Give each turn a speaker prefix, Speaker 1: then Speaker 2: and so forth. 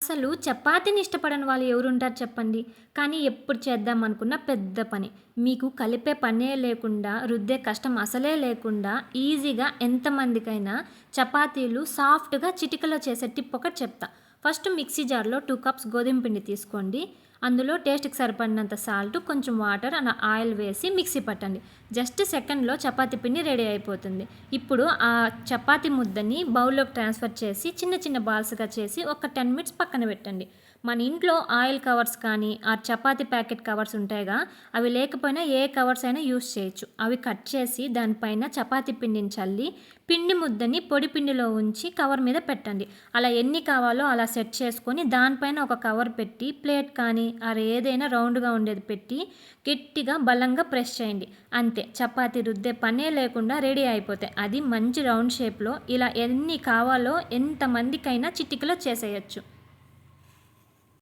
Speaker 1: అసలు చపాతీని ఇష్టపడని వాళ్ళు ఎవరుంటారు చెప్పండి? కానీ ఎప్పుడు చేద్దామనుకున్న పెద్ద పని. మీకు కలిపే పనే లేకుండా, రుద్దే కష్టం అసలే లేకుండా ఈజీగా ఎంతమందికైనా చపాతీలు సాఫ్ట్‌గా చిటికలో చేసే టిప్ ఒకటి చెప్తా. ఫస్ట్ మిక్సీ జార్‌లో 2 కప్స్ గోధుమ పిండి తీసుకోండి. అందులో టేస్ట్‌కి సరిపడినంత సాల్ట్, కొంచెం వాటర్ అండ్ ఆయిల్ వేసి మిక్సీ పట్టండి. జస్ట్ సెకండ్‌లో చపాతీ పిండి రెడీ అయిపోతుంది. ఇప్పుడు ఆ చపాతీ ముద్దని బౌల్‌లోకి ట్రాన్స్‌ఫర్ చేసి చిన్న చిన్న బాల్స్‌గా చేసి ఒక 10 మినిట్స్ పక్కన పెట్టండి. మన ఇంట్లో ఆయిల్ కవర్స్ కానీ, ఆ చపాతీ ప్యాకెట్ కవర్స్ ఉంటాయిగా, అవి లేకపోయినా ఏ కవర్స్ అయినా యూజ్ చేయొచ్చు. అవి కట్ చేసి దానిపైన చపాతీ పిండిని చల్లి, పిండి ముద్దని పొడి పిండిలో ఉంచి కవర్ మీద పెట్టండి. అలా ఎన్ని కావాలో అలా సెట్ చేసుకొని దానిపైన ఒక కవర్ పెట్టి ప్లేట్ కానీ ఏదైనా రౌండ్‌గా ఉండేది పెట్టి గట్టిగా బలంగా ప్రెస్ చేయండి. అంతే, చపాతీ రుద్దే పనే లేకుండా రెడీ అయిపోతాయి. అది మంచి రౌండ్ షేప్‌లో ఇలా ఎన్ని కావాలో ఎంతమందికైనా చిటికెలో చేసేయొచ్చు.